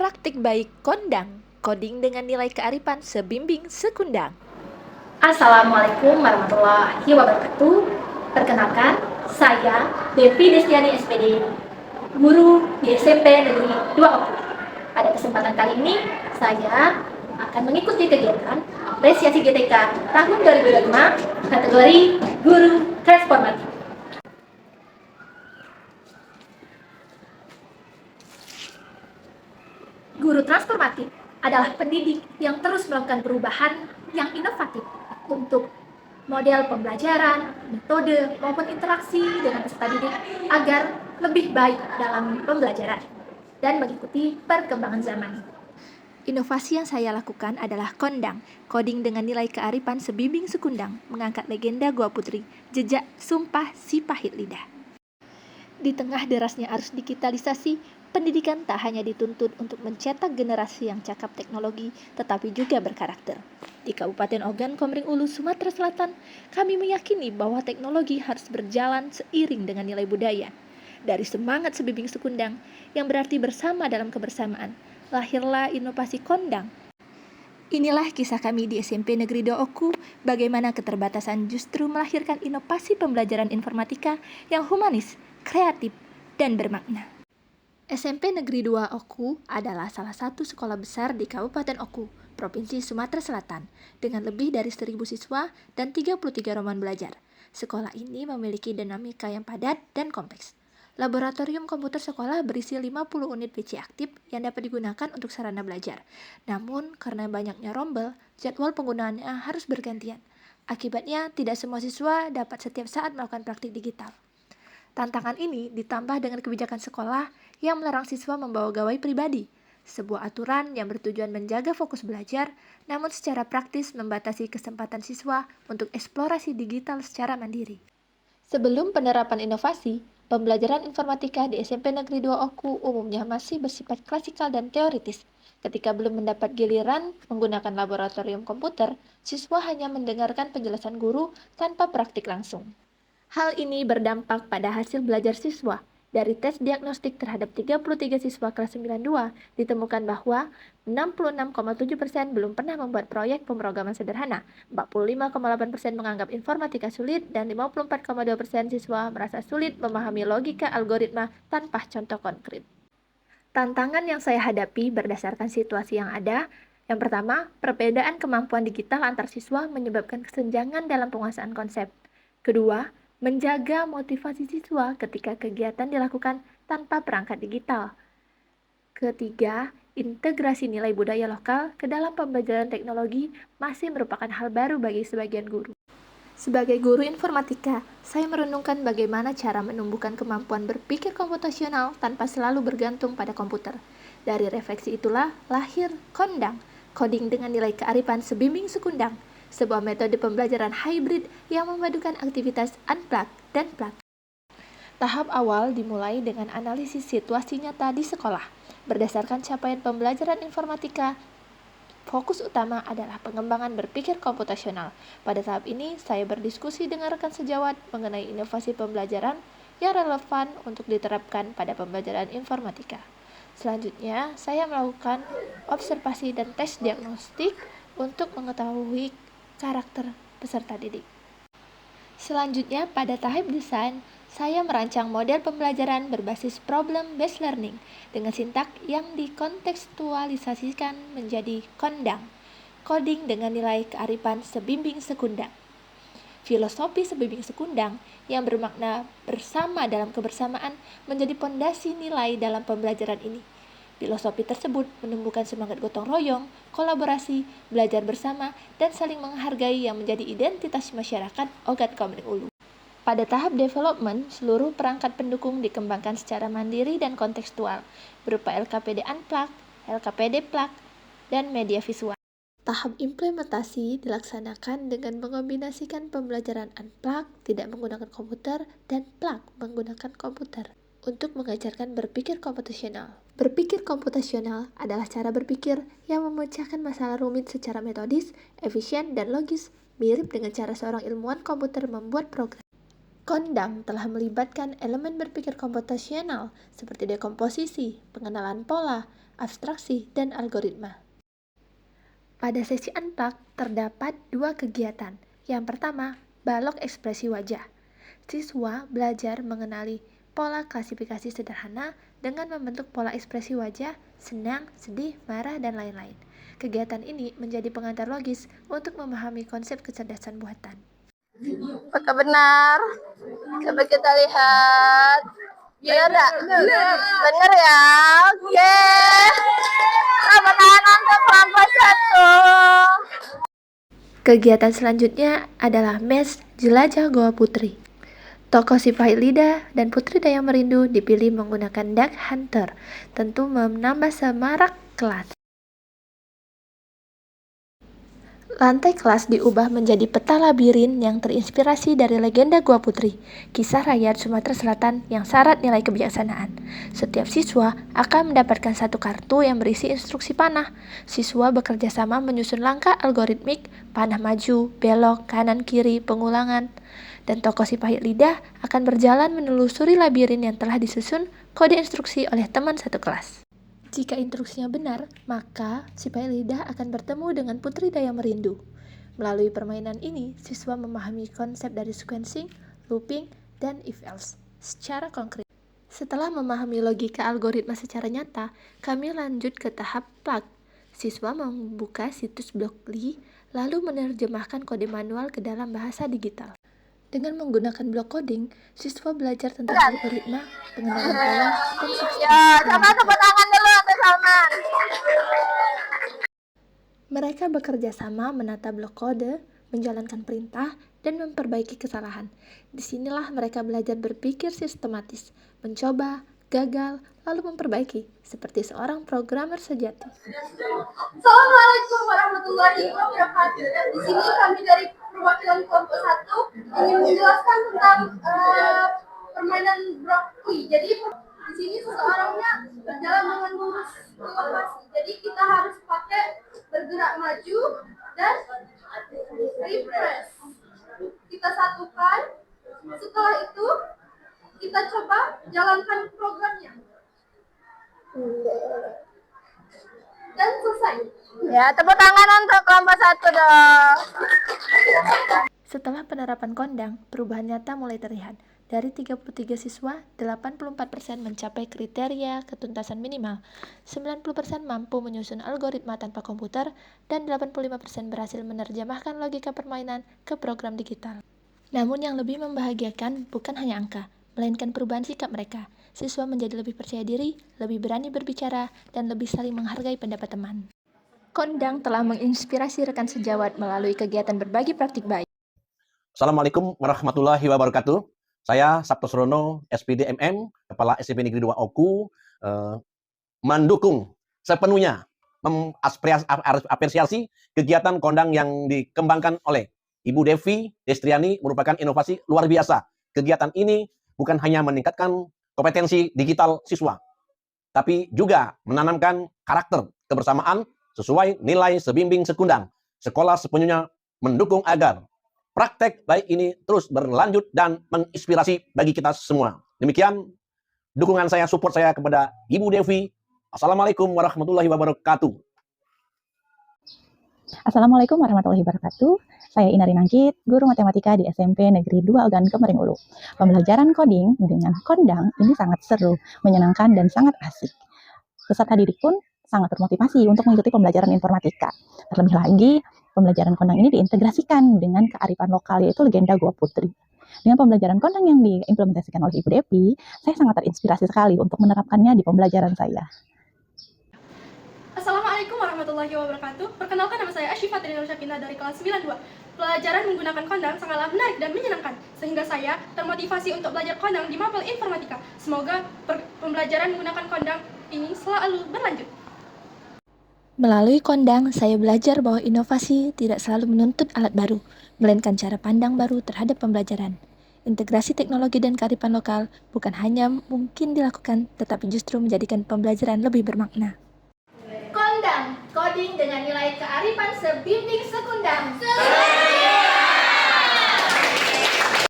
Praktik baik kondang, coding dengan nilai kearifan sebimbing sekundang. Assalamualaikum warahmatullahi wabarakatuh. Perkenalkan, saya Devi Destiani SPD, guru di SMP Negeri 2 Oku. Pada kesempatan kali ini, saya akan mengikuti kegiatan apresiasi GTK tahun 2005 kategori Guru Transformatif. Guru transformatif adalah pendidik yang terus melakukan perubahan yang inovatif untuk model pembelajaran, metode, maupun interaksi dengan peserta didik agar lebih baik dalam pembelajaran dan mengikuti perkembangan zaman. Inovasi yang saya lakukan adalah kondang, coding dengan nilai kearifan sebimbing sekundang, mengangkat legenda Gua Putri, jejak sumpah si pahit lidah. Di tengah derasnya arus digitalisasi, pendidikan tak hanya dituntut untuk mencetak generasi yang cakap teknologi, tetapi juga berkarakter. Di Kabupaten Ogan, Komering Ulu, Sumatera Selatan, kami meyakini bahwa teknologi harus berjalan seiring dengan nilai budaya. Dari semangat sebimbing sekundang, yang berarti bersama dalam kebersamaan, lahirlah inovasi kondang. Inilah kisah kami di SMP Negeri 2 Oku, bagaimana keterbatasan justru melahirkan inovasi pembelajaran informatika yang humanis, kreatif, dan bermakna. SMP Negeri 2 Oku adalah salah satu sekolah besar di Kabupaten Oku, Provinsi Sumatera Selatan, dengan lebih dari 1.000 siswa dan 33 rombongan belajar. Sekolah ini memiliki dinamika yang padat dan kompleks. Laboratorium komputer sekolah berisi 50 unit PC aktif yang dapat digunakan untuk sarana belajar. Namun, karena banyaknya rombel, jadwal penggunaannya harus bergantian. Akibatnya, tidak semua siswa dapat setiap saat melakukan praktik digital. Tantangan ini ditambah dengan kebijakan sekolah yang melarang siswa membawa gawai pribadi, sebuah aturan yang bertujuan menjaga fokus belajar, namun secara praktis membatasi kesempatan siswa untuk eksplorasi digital secara mandiri. Sebelum penerapan inovasi, pembelajaran informatika di SMP Negeri 2 Oku umumnya masih bersifat klasikal dan teoritis. Ketika belum mendapat giliran menggunakan laboratorium komputer, siswa hanya mendengarkan penjelasan guru tanpa praktik langsung. Hal ini berdampak pada hasil belajar siswa. Dari tes diagnostik terhadap 33 siswa kelas 92, ditemukan bahwa 66,7% belum pernah membuat proyek pemrograman sederhana, 45,8% menganggap informatika sulit, dan 54,2% siswa merasa sulit memahami logika algoritma tanpa contoh konkret. Tantangan yang saya hadapi berdasarkan situasi yang ada, yang pertama, perbedaan kemampuan digital antar siswa menyebabkan kesenjangan dalam penguasaan konsep. Kedua, menjaga motivasi siswa ketika kegiatan dilakukan tanpa perangkat digital. Ketiga, integrasi nilai budaya lokal ke dalam pembelajaran teknologi masih merupakan hal baru bagi sebagian guru. Sebagai guru informatika, saya merenungkan bagaimana cara menumbuhkan kemampuan berpikir komputasional tanpa selalu bergantung pada komputer. Dari refleksi itulah lahir kondang, coding dengan nilai kearifan sebimbing sekundang, sebuah metode pembelajaran hybrid yang memadukan aktivitas unplug dan plug. Tahap awal dimulai dengan analisis situasi nyata di sekolah. Berdasarkan capaian pembelajaran informatika, fokus utama adalah pengembangan berpikir komputasional. Pada tahap ini, saya berdiskusi dengan rekan sejawat mengenai inovasi pembelajaran yang relevan untuk diterapkan pada pembelajaran informatika. Selanjutnya, saya melakukan observasi dan tes diagnostik untuk mengetahui karakter peserta didik. Selanjutnya, pada tahap desain, saya merancang model pembelajaran berbasis problem-based learning dengan sintak yang dikontekstualisasikan menjadi kondang, coding dengan nilai kearifan sebimbing sekundang. Filosofi sebimbing sekundang yang bermakna bersama dalam kebersamaan menjadi pondasi nilai dalam pembelajaran ini. Filosofi tersebut menumbuhkan semangat gotong royong, kolaborasi, belajar bersama, dan saling menghargai yang menjadi identitas masyarakat Ogan Komering Ulu. Pada tahap development, seluruh perangkat pendukung dikembangkan secara mandiri dan kontekstual, berupa LKPD Unplug, LKPD Plug, dan media visual. Tahap implementasi dilaksanakan dengan mengombinasikan pembelajaran Unplug tidak menggunakan komputer dan Plug menggunakan komputer untuk mengajarkan berpikir komputasional. Berpikir komputasional adalah cara berpikir yang memecahkan masalah rumit secara metodis, efisien, dan logis, mirip dengan cara seorang ilmuwan komputer membuat program. Kondang telah melibatkan elemen berpikir komputasional seperti dekomposisi, pengenalan pola, abstraksi, dan algoritma. Pada sesi Unplugged terdapat 2 kegiatan. Yang pertama, balok ekspresi wajah. Siswa belajar mengenali pola klasifikasi sederhana dengan membentuk pola ekspresi wajah, senang, sedih, marah, dan lain-lain. Kegiatan ini menjadi pengantar logis untuk memahami konsep kecerdasan buatan. Apakah benar? Coba kita lihat. Benar nggak? Benar ya? Oke. Tepuk tangan untuk kelompok 1. Kegiatan selanjutnya adalah MES Jelajah Goa Putri. Tokoh si pahit lidah dan Putri Dayang Merindu dipilih menggunakan Duck Hunter, tentu menambah semarak kelas. Lantai kelas diubah menjadi peta labirin yang terinspirasi dari legenda Gua Putri, kisah rakyat Sumatera Selatan yang syarat nilai kebijaksanaan. Setiap siswa akan mendapatkan satu kartu yang berisi instruksi panah. Siswa bekerja sama menyusun langkah algoritmik, panah maju, belok, kanan kiri, pengulangan. Dan tokoh si pahit lidah akan berjalan menelusuri labirin yang telah disusun kode instruksi oleh teman satu kelas. Jika instruksinya benar, maka si pahit lidah akan bertemu dengan Putri Dayang Merindu. Melalui permainan ini, siswa memahami konsep dari sequencing, looping, dan if-else secara konkret. Setelah memahami logika algoritma secara nyata, kami lanjut ke tahap plug. Siswa membuka situs Blockly, lalu menerjemahkan kode manual ke dalam bahasa digital. Dengan menggunakan block coding, siswa belajar tentang algoritma, pengenalan pola, dan substansi. Ya, sama tepuk tangan dulu untuk Salman. Mereka bekerja sama menata blok kode, menjalankan perintah, dan memperbaiki kesalahan. Disinilah mereka belajar berpikir sistematis, mencoba, gagal, lalu memperbaiki, seperti seorang programmer sejati. Assalamualaikum warahmatullahi wabarakatuh. Di sini kami dari perwakilan kelompok 1 ingin menjelaskan tentang permainan Blockly. Jadi di sini seseorangnya berjalan dengan lurus lokasi. Jadi kita harus pakai bergerak maju dan refresh. Kita satukan. Setelah itu kita coba jalankan programnya. Dan selesai. Ya, tepuk tangan untuk kelompok 1 dong. Setelah penerapan kondang, perubahan nyata mulai terlihat. Dari 33 siswa, 84% mencapai kriteria ketuntasan minimal, 90% mampu menyusun algoritma tanpa komputer, dan 85% berhasil menerjemahkan logika permainan ke program digital. Namun yang lebih membahagiakan bukan hanya angka, melainkan perubahan sikap mereka. Siswa menjadi lebih percaya diri, lebih berani berbicara, dan lebih saling menghargai pendapat teman. Kondang telah menginspirasi rekan sejawat melalui kegiatan berbagi praktik baik. Assalamualaikum warahmatullahi wabarakatuh. Saya Sabto Surono, SPD MM, Kepala SMP Negeri 2 Oku, mendukung sepenuhnya, mengapresiasi kegiatan kondang yang dikembangkan oleh Ibu Devi Destriani, merupakan inovasi luar biasa. Kegiatan ini bukan hanya meningkatkan kompetensi digital siswa, tapi juga menanamkan karakter kebersamaan sesuai nilai sebimbing sekundang. Sekolah sepenuhnya mendukung agar praktek baik ini terus berlanjut dan menginspirasi bagi kita semua. Demikian dukungan saya, support saya kepada Ibu Devi. Assalamualaikum warahmatullahi wabarakatuh. Assalamualaikum warahmatullahi wabarakatuh. Saya Inari Nangkit, guru matematika di SMP Negeri 2 Ogan Kemering Ulu. Pembelajaran coding dengan kondang ini sangat seru, menyenangkan, dan sangat asik. Peserta didik pun sangat termotivasi untuk mengikuti pembelajaran informatika. Terlebih lagi, pembelajaran kondang ini diintegrasikan dengan kearifan lokal, yaitu legenda Gua Putri. Dengan pembelajaran kondang yang diimplementasikan oleh Ibu Devi, saya sangat terinspirasi sekali untuk menerapkannya di pembelajaran saya. Assalamualaikum warahmatullahi wabarakatuh. Perkenalkan, nama saya Asyifa Trinur Syakina dari kelas 92. Pelajaran menggunakan kondang sangatlah menarik dan menyenangkan, sehingga saya termotivasi untuk belajar kondang di Mapel Informatika. Semoga pembelajaran menggunakan kondang ini selalu berlanjut. Melalui kondang, saya belajar bahwa inovasi tidak selalu menuntut alat baru, melainkan cara pandang baru terhadap pembelajaran. Integrasi teknologi dan kearifan lokal bukan hanya mungkin dilakukan, tetapi justru menjadikan pembelajaran lebih bermakna. Kondang, coding dengan nilai kearifan sebimbing